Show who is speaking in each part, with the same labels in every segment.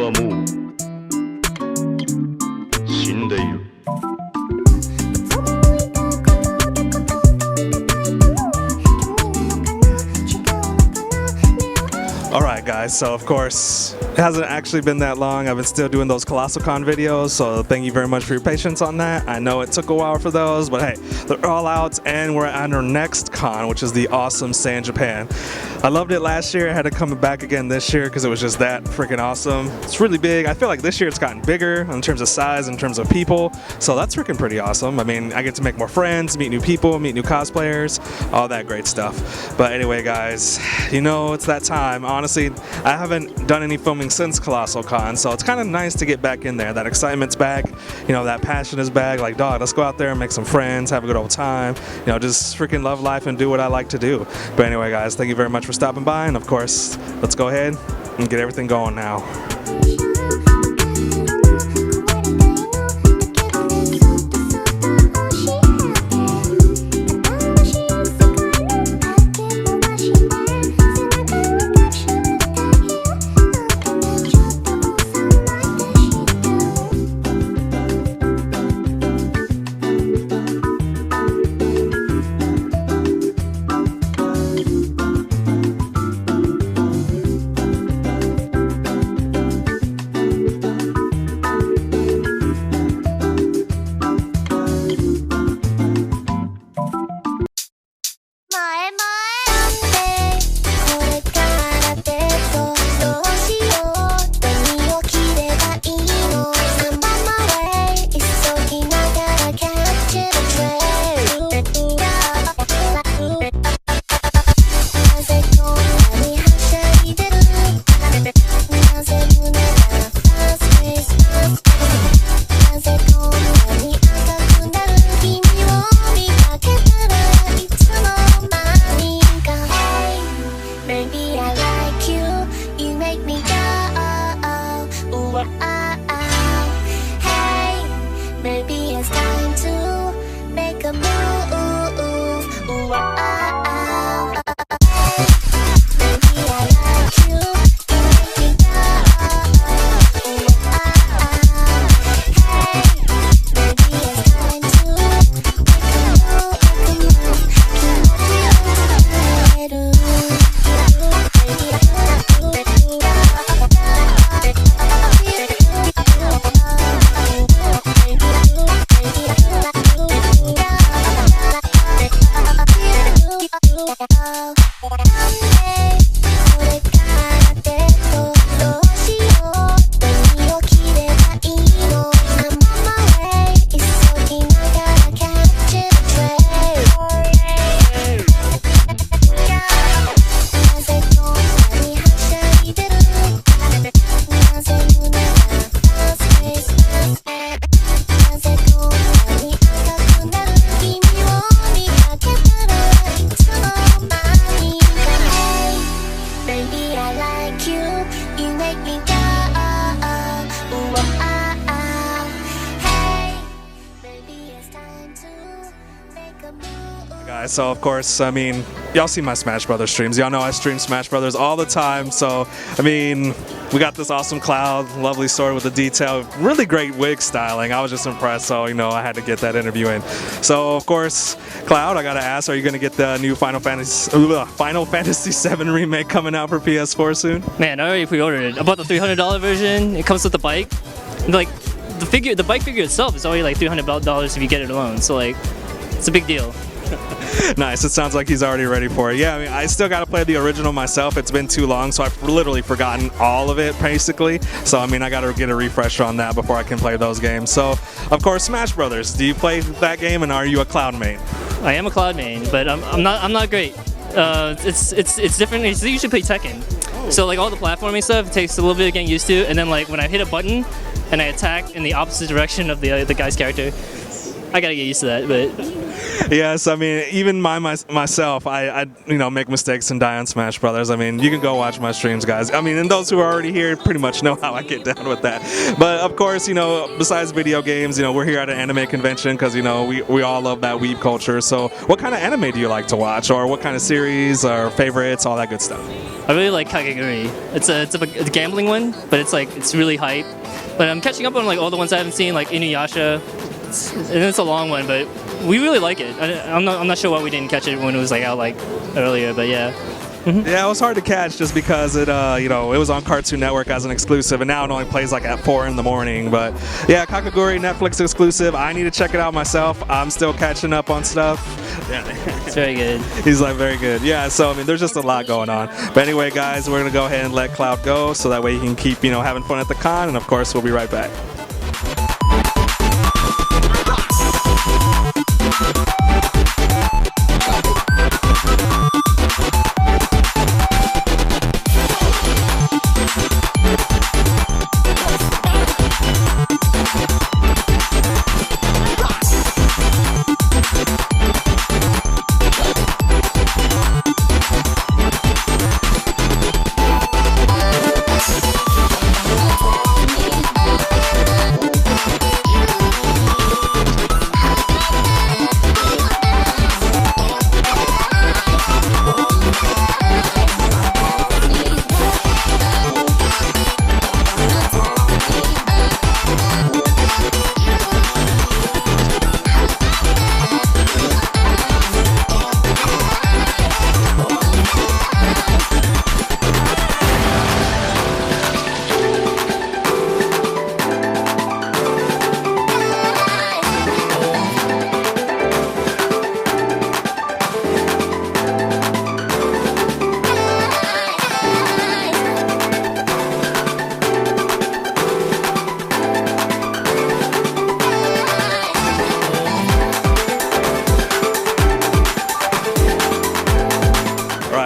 Speaker 1: はもう死んでいる。
Speaker 2: Alright guys, so of course, it hasn't actually been that long. I've been still doing those ColossalCon videos, so thank you very much for your patience on that. I know it took a while for those, but hey, they're all out and we're at our next con, which is the awesome Saiyan Japan. I loved it last year. I had to come back again this year because it was just that freaking awesome. It's really big. I feel like this year it's gotten bigger in terms of size, in terms of people, so that's freaking pretty awesome. I mean, I get to make more friends, meet new people, meet new cosplayers, all that great stuff. But anyway guys, you know it's that time. Honestly, I haven't done any filming since ColossalCon, so it's kind of nice to get back in there. That excitement's back, you know, that passion is back. Like, dog, let's go out there and make some friends, have a good old time, you know, just freaking love life and do what I like to do. But anyway guys, thank you very much for stopping by, and of course, let's go ahead and get everything going now. Guys, so of course, I mean, y'all see my Smash Brothers streams. Y'all know I stream Smash Brothers all the time. So, I mean, we got this awesome Cloud, lovely sword with the detail, really great wig styling. I was just impressed, so you know I had to get that interview in. So, of course, Cloud, I gotta ask, are you gonna get the new Final Fantasy VII remake coming out for PS4 soon?
Speaker 3: Man, I already pre-ordered it. I bought the $300 version. It comes with the bike. Like, the bike figure itself is only like $300 if you get it alone. So like, it's a big deal.
Speaker 2: Nice. It sounds like he's already ready for it. Yeah, I mean, I still got to play the original myself. It's been too long, so I've literally forgotten all of it, basically. So, I mean, I got to get a refresher on that before I can play those games. So, of course, Smash Brothers. Do you play that game, and are you a Cloud main?
Speaker 3: I am a Cloud main, but I'm not great. It's different. I usually play Tekken. Oh. So, like, all the platforming stuff takes a little bit of getting used to, and then, like, when I hit a button and I attack in the opposite direction of the guy's character, I gotta get used to that, but
Speaker 2: Yes, I mean, even myself, I make mistakes and die on Smash Brothers. I mean, you can go watch my streams, guys. I mean, and those who are already here pretty much know how I get down with that. But of course, besides video games, we're here at an anime convention because we all love that weeb culture. So, what kind of anime do you like to watch, or what kind of series, or favorites, all that good stuff?
Speaker 3: I really like Kakegurui. It's a gambling one, but it's really hype. But I'm catching up on like all the ones I haven't seen, like Inuyasha. And it's a long one, but we really like it. I'm not sure why we didn't catch it when it was like out like earlier, but yeah.
Speaker 2: Yeah, it was hard to catch just because it was on Cartoon Network as an exclusive, and now it only plays like at 4 in the morning. But yeah, Kakegurui, Netflix exclusive. I need to check it out myself. I'm still catching up on stuff. Yeah.
Speaker 3: It's very good.
Speaker 2: He's like very good. Yeah, so I mean, there's just a lot going on. But anyway, guys, we're gonna go ahead and let Cloud go, so that way you can keep having fun at the con, and of course, we'll be right back.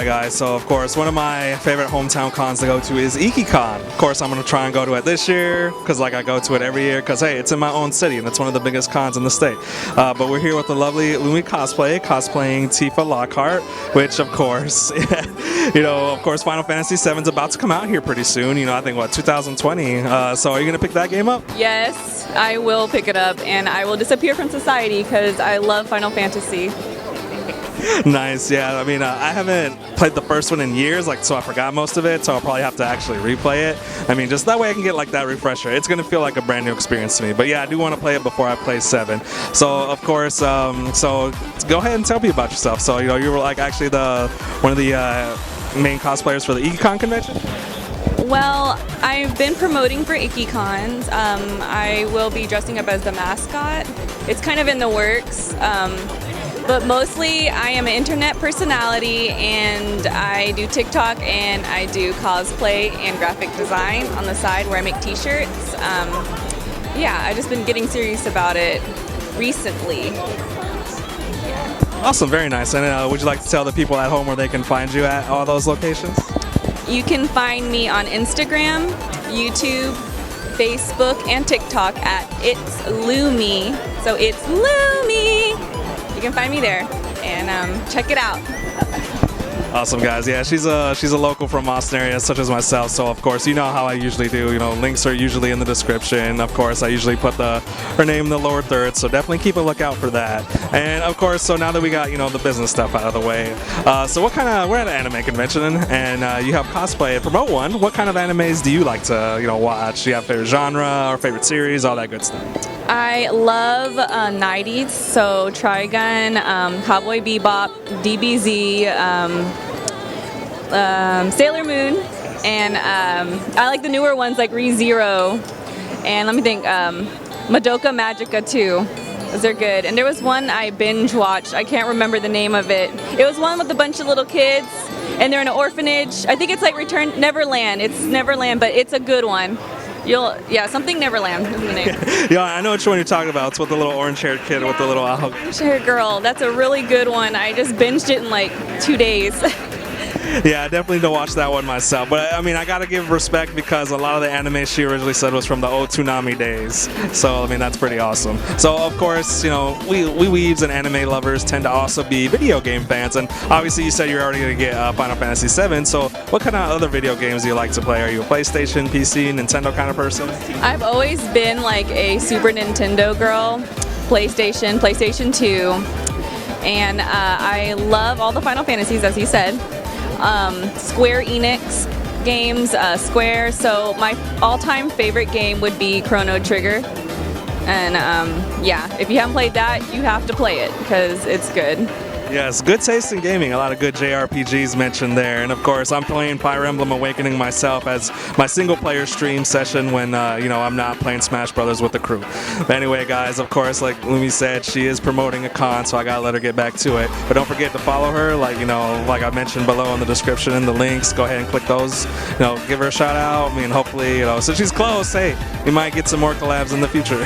Speaker 2: Guys, so of course one of my favorite hometown cons to go to is IkiCon. Of course I'm going to try and go to it this year because like I go to it every year because hey, it's in my own city and it's one of the biggest cons in the state. But we're here with the lovely Lumi cosplaying Tifa Lockhart, which of course of course Final Fantasy VII is about to come out here pretty soon. I think 2020. So are you going to pick that game up?
Speaker 1: Yes, I will pick it up, and I will disappear from society because I love Final Fantasy.
Speaker 2: Nice, yeah. I mean, I haven't played the first one in years, so I forgot most of it, so I'll probably have to actually replay it. I mean, just that way I can get that refresher. It's going to feel like a brand new experience to me. But yeah, I do want to play it before I play 7. So, of course, so go ahead and tell me about yourself. So, you were actually one of the main cosplayers for the IkiCon convention?
Speaker 1: Well, I've been promoting for IkiCons. I will be dressing up as the mascot. It's kind of in the works. But mostly I am an internet personality, and I do TikTok, and I do cosplay and graphic design on the side where I make t-shirts. Yeah, I've just been getting serious about it recently.
Speaker 2: Awesome, very nice. And would you like to tell the people at home where they can find you at all those locations?
Speaker 1: You can find me on Instagram, YouTube, Facebook, and TikTok at It's Lumi. So it's Lumi. You can find me there and check it out.
Speaker 2: Awesome, guys. Yeah, she's a local from Austin area, such as myself. So of course, you know how I usually do. Links are usually in the description. Of course, I usually put her name in the lower third. So definitely keep a lookout for that. And of course, so now that we got the business stuff out of the way, so we're at an anime convention, and you have cosplay to promote one. What kind of animes do you like to watch? Do you have favorite genre or favorite series, all that good stuff?
Speaker 1: I love 90s, so Trigun, Cowboy Bebop, DBZ, Sailor Moon, and I like the newer ones like ReZero, and let me think, Madoka Magica too. Those are good. And there was one I binge watched. I can't remember the name of it. It was one with a bunch of little kids, and they're in an orphanage. I think it's like Return Neverland. It's Neverland, but it's a good one. Something Neverland is the name.
Speaker 2: Yeah, I know which one you're talking about. It's with the little orange-haired kid with the little owl.
Speaker 1: Orange-haired girl. That's a really good one. I just binged it in like 2 days.
Speaker 2: Yeah, I definitely don't watch that one myself. But I mean, I gotta give respect because a lot of the anime she originally said was from the old Toonami days. So I mean, that's pretty awesome. So of course, you know, we weebs and anime lovers tend to also be video game fans. And obviously, you said you're already gonna get Final Fantasy VII. So what kind of other video games do you like to play? Are you a PlayStation, PC, Nintendo kind of person?
Speaker 1: I've always been like a Super Nintendo girl, PlayStation 2, and I love all the Final Fantasies, as you said. Square Enix games, Square. So my all-time favorite game would be Chrono Trigger. And yeah, if you haven't played that, you have to play it because it's good.
Speaker 2: Yes, good taste in gaming. A lot of good JRPGs mentioned there. And of course, I'm playing Fire Emblem Awakening myself as my single-player stream session when, you know, I'm not playing Smash Brothers with the crew. But anyway, guys, of course, like Lumi said, she is promoting a con, so I gotta let her get back to it. But don't forget to follow her, like, you know, like I mentioned below in the description and the links. Go ahead and click those. You know, give her a shout out. I mean, hopefully, you know, since she's close, hey, we might get some more collabs in the future.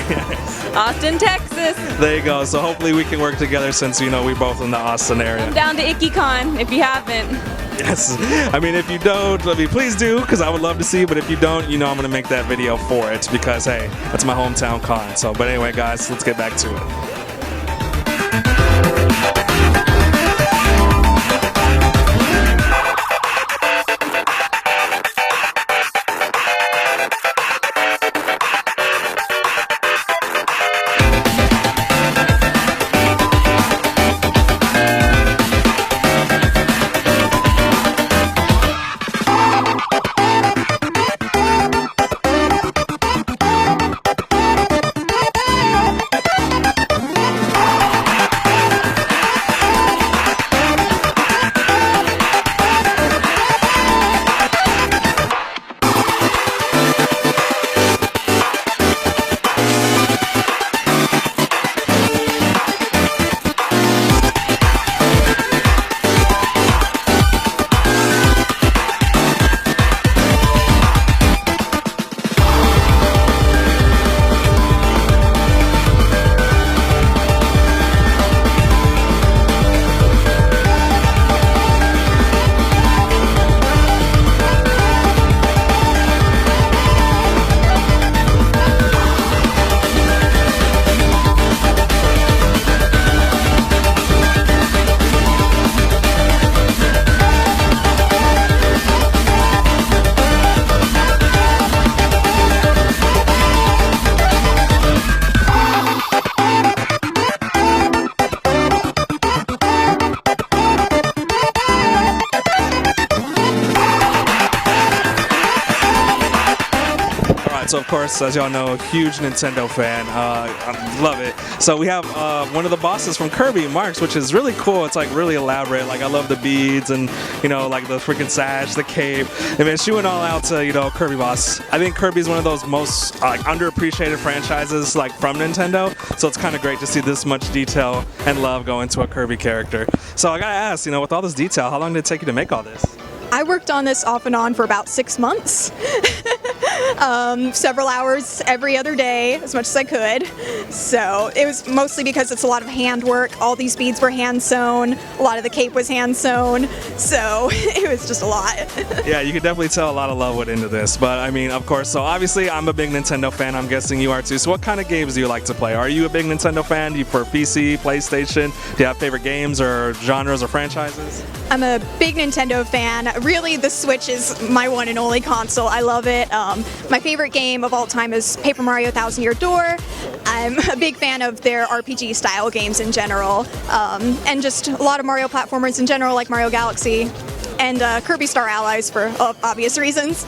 Speaker 1: Austin, Texas.
Speaker 2: There you go. So hopefully we can work together since, you know, we both in the Austin area.
Speaker 1: Come down to IkiCon if you haven't.
Speaker 2: Yes. I mean, if you don't, I mean, please do, because I would love to see you. But if you don't, you know I'm going to make that video for it because, hey, that's my hometown con. So, but anyway, guys, let's get back to it. So of course, as y'all know, huge Nintendo fan. I love it. So we have one of the bosses from Kirby, Marks, which is really cool. It's like really elaborate. Like I love the beads and, you know, like the freaking sash, the cape. I mean, she went all out to, you know, Kirby boss. I think Kirby's one of those most like underappreciated franchises like from Nintendo. So it's kind of great to see this much detail and love go into a Kirby character. So I gotta ask, you know, with all this detail, how long did it take you to make all this?
Speaker 4: I worked on this off and on for about 6 months. Several hours every other day, as much as I could. So it was mostly because it's a lot of handwork. All these beads were hand sewn. A lot of the cape was hand sewn. So it was just a lot.
Speaker 2: Yeah, you can definitely tell a lot of love went into this. But I mean, of course, so obviously I'm a big Nintendo fan. I'm guessing you are too. So what kind of games do you like to play? Are you a big Nintendo fan? Do you prefer PC, PlayStation? Do you have favorite games or genres or franchises?
Speaker 4: I'm a big Nintendo fan. Really, the Switch is my one and only console. I love it. My favorite game of all time is Paper Mario Thousand Year Door. I'm a big fan of their RPG style games in general, and just a lot of Mario platformers in general, like Mario Galaxy and Kirby Star Allies for obvious reasons.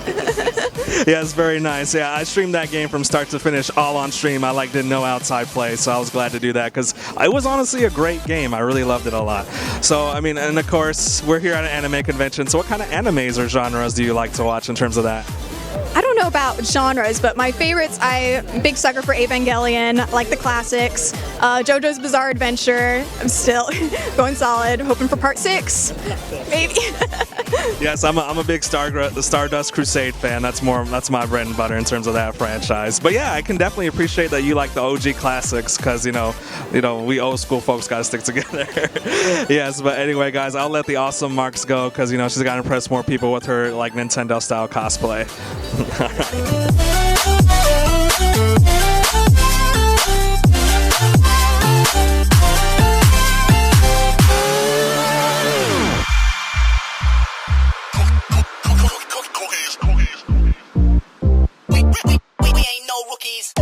Speaker 2: Yeah, it's very nice. Yeah, I streamed that game from start to finish all on stream. I did no outside play, so I was glad to do that because it was honestly a great game. I really loved it a lot. So, I mean, and of course, we're here at an anime convention. So what kind of animes or genres do you like to watch in terms of that?
Speaker 4: I don't know. know about genres, but my favorites, I'm a big sucker for Evangelion, like the classics. JoJo's Bizarre Adventure, I'm still going solid, hoping for part 6, maybe.
Speaker 2: Yes, I'm a big the Stardust Crusade fan. That's my bread and butter in terms of that franchise. But yeah, I can definitely appreciate that you like the OG classics because you know we old school folks gotta stick together. Yes, but anyway, guys, I'll let the awesome Marks go because she's gotta impress more people with her like Nintendo style cosplay.
Speaker 5: We ain't no rookies.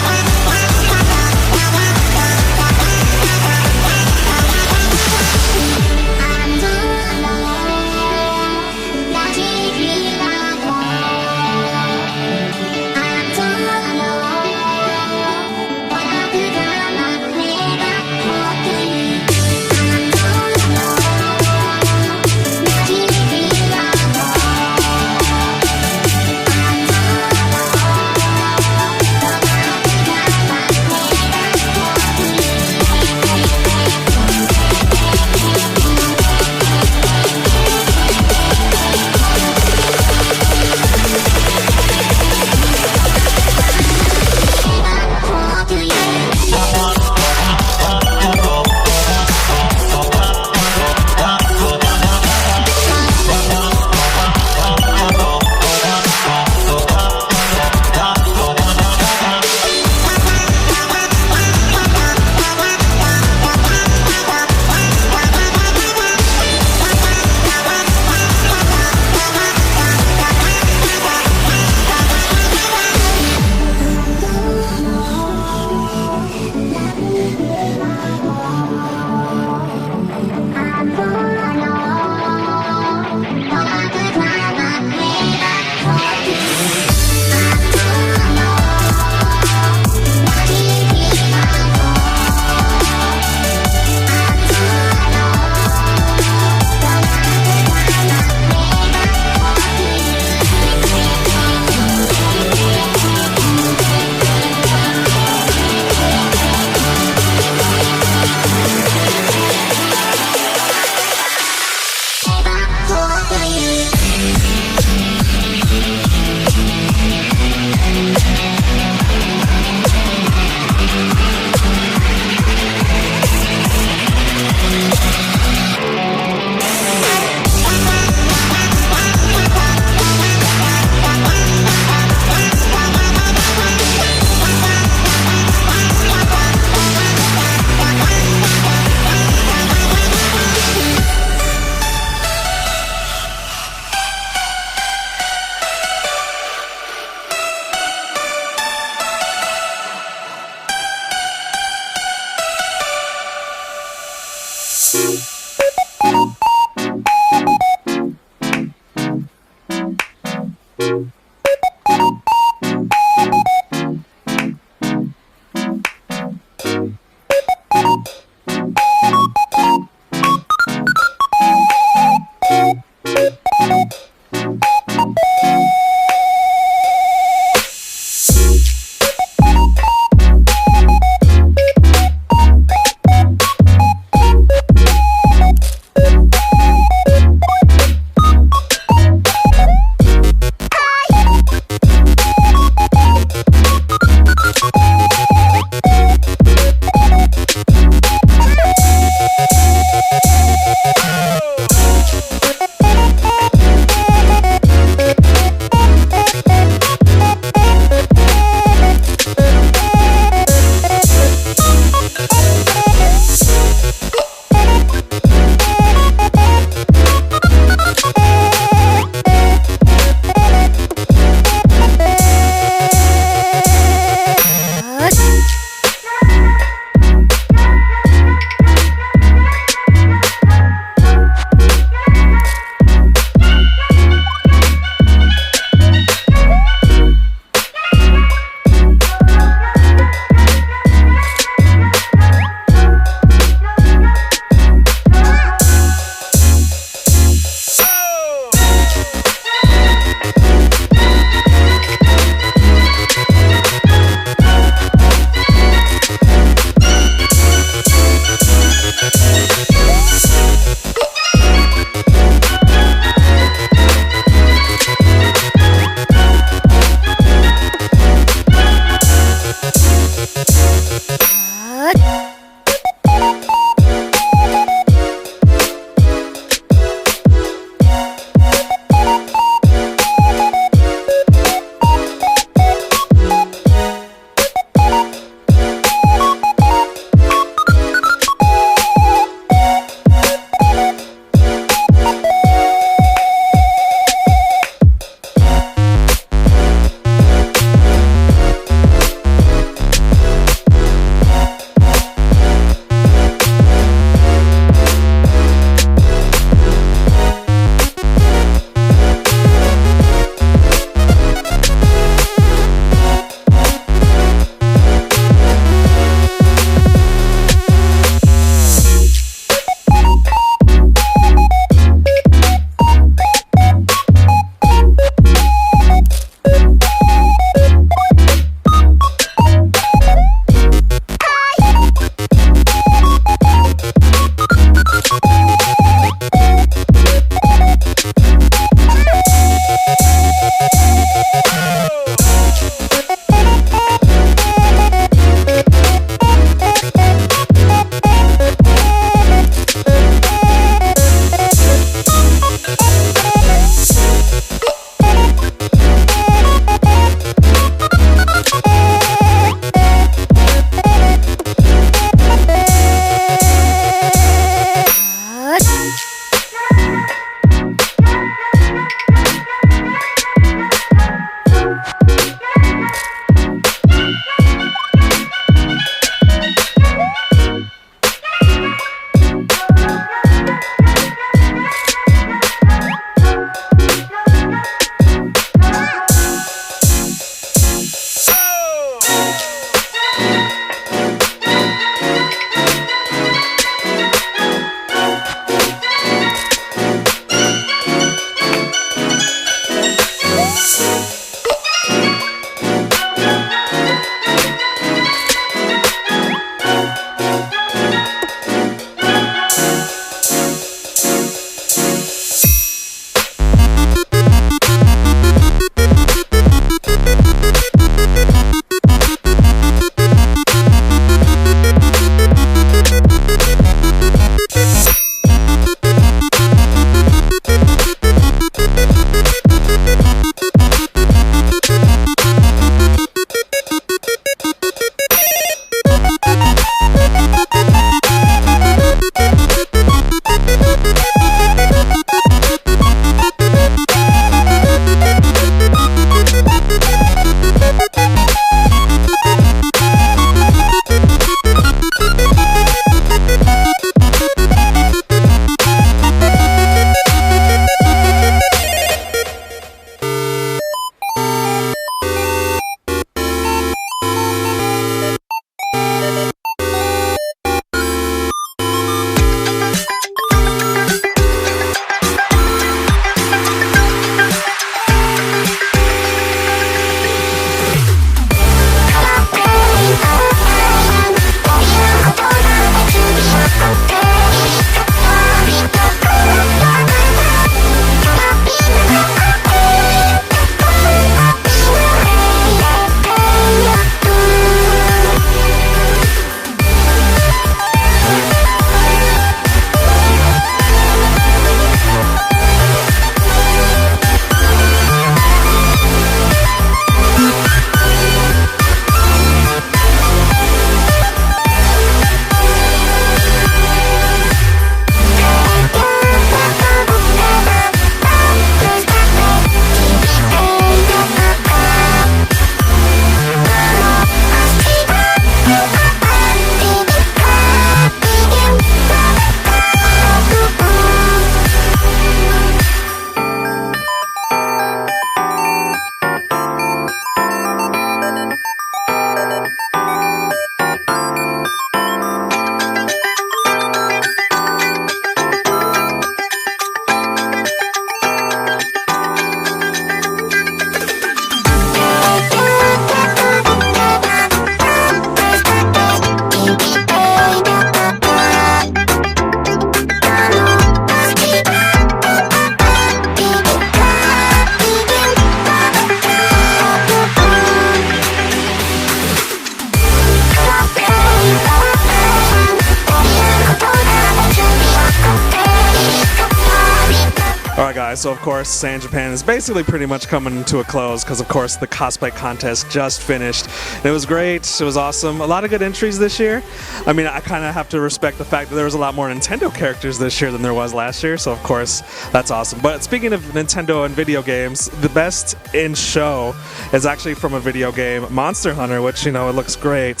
Speaker 2: guys, so of course San Japan is basically pretty much coming to a close because of course the cosplay contest just finished. It was great, it was awesome, a lot of good entries this year. I mean, I kind of have to respect the fact that there was a lot more Nintendo characters this year than there was last year, so of course that's awesome. But speaking of Nintendo and video games, the best in show is actually from a video game, Monster Hunter, which, you know, it looks great.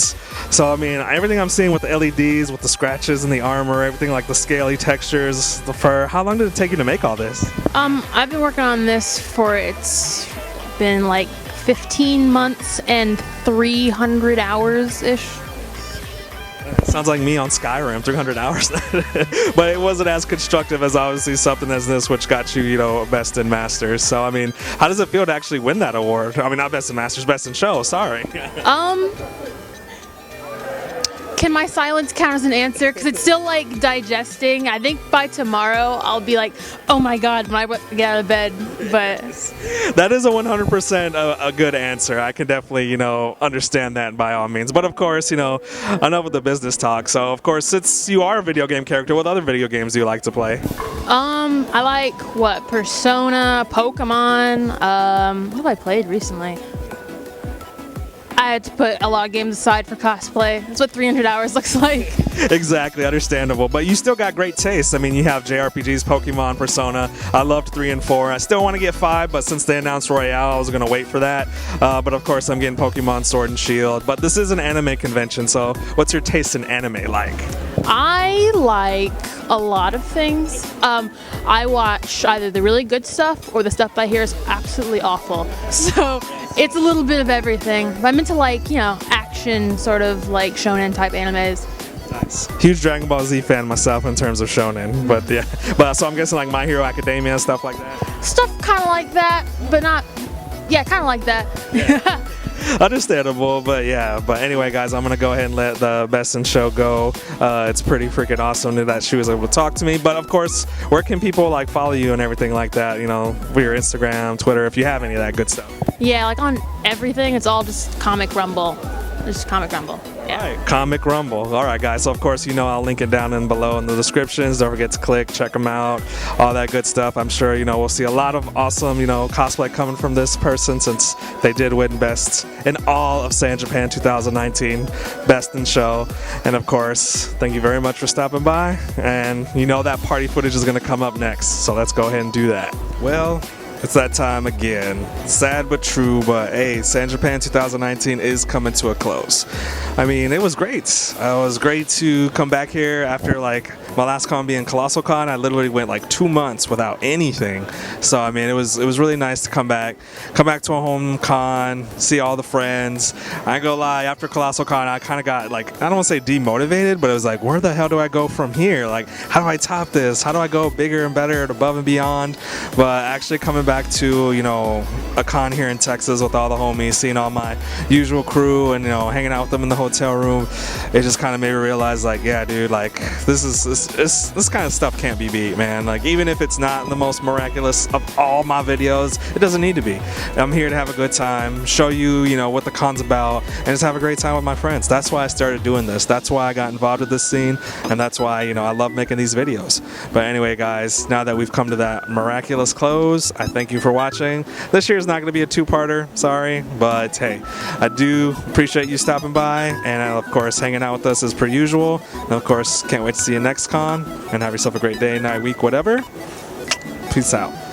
Speaker 2: So I mean, everything I'm seeing with the LEDs, with the scratches and the armor, everything like the scaly textures, the fur, how long did it take you to make all this?
Speaker 6: I've been working on this it's been like 15 months and 300 hours-ish.
Speaker 2: Sounds like me on Skyrim, 300 hours. But it wasn't as constructive as obviously something as this, which got you, you know, Best in Masters. So, I mean, how does it feel to actually win that award? I mean, not Best in Masters, Best in Show, sorry.
Speaker 6: Can my silence count as an answer? Because it's still like digesting. I think by tomorrow I'll be like, oh my god, when I get out of bed. But
Speaker 2: that is a 100% a good answer. I can definitely, you know, understand that by all means. But of course, you know, enough with the business talk. So of course, since you are a video game character, what other video games do you like to play?
Speaker 6: I like Persona, Pokemon. What have I played recently? I had to put a lot of games aside for cosplay. That's what 300 hours looks like.
Speaker 2: Exactly, understandable. But you still got great taste. I mean, you have JRPGs, Pokemon, Persona. I loved 3 and 4. I still want to get 5, but since they announced Royale, I was going to wait for that. But of course, I'm getting Pokemon Sword and Shield. But this is an anime convention, so what's your taste in anime like?
Speaker 6: I like a lot of things. I watch either the really good stuff or the stuff I hear is absolutely awful. So it's a little bit of everything. I'm into like, you know, action sort of like shonen type animes.
Speaker 2: Nice. Huge Dragon Ball Z fan myself in terms of shonen, but yeah. But so I'm guessing like My Hero Academia, stuff like that.
Speaker 6: Stuff kind of like that, but not. Yeah, kind of like that.
Speaker 2: Yeah. Understandable, but yeah. But anyway, guys, I'm gonna go ahead and let the Best in Show go. It's pretty freaking awesome that she was able to talk to me. But of course, where can people like follow you and everything like that? You know, with your Instagram, Twitter, if you have any of that good stuff.
Speaker 6: Yeah, like on everything, it's all just Comic Rumble. Just Comic Rumble. Yeah.
Speaker 2: All right, Comic Rumble. All right, guys. So of course, you know, I'll link it down in below in the descriptions. Don't forget to click, check them out, all that good stuff. I'm sure, you know, we'll see a lot of awesome, you know, cosplay coming from this person since they did win Best in all of San Japan 2019, Best in Show. And of course, thank you very much for stopping by. And you know that party footage is going to come up next, so let's go ahead and do that. Well, it's that time again. Sad but true, but hey, San Japan 2019 is coming to a close. I mean, it was great. It was great to come back here after like my last con being Colossal Con. I literally went like 2 months without anything. So I mean, it was really nice to come back to a home con, see all the friends. I ain't gonna lie, after Colossal Con, I kind of got like, I don't want to say demotivated, but it was like, where the hell do I go from here? Like, how do I top this? How do I go bigger and better and above and beyond? But actually coming back to, you know, a con here in Texas with all the homies, seeing all my usual crew and, you know, hanging out with them in the hotel room, it just kind of made me realize like, yeah, dude, like this kind of stuff can't be beat, man. Like, even if it's not the most miraculous of all my videos, it doesn't need to be. I'm here to have a good time, show you, you know, what the con's about, and just have a great time with my friends. That's why I started doing this. That's why I got involved with this scene, and that's why, you know, I love making these videos. But anyway, guys, now that we've come to that miraculous close, I thank you for watching. This year's not going to be a two-parter, sorry, but hey, I do appreciate you stopping by, and of course hanging out with us as per usual. And of course, can't wait to see you next con, and have yourself a great day, night, week, whatever. Peace out.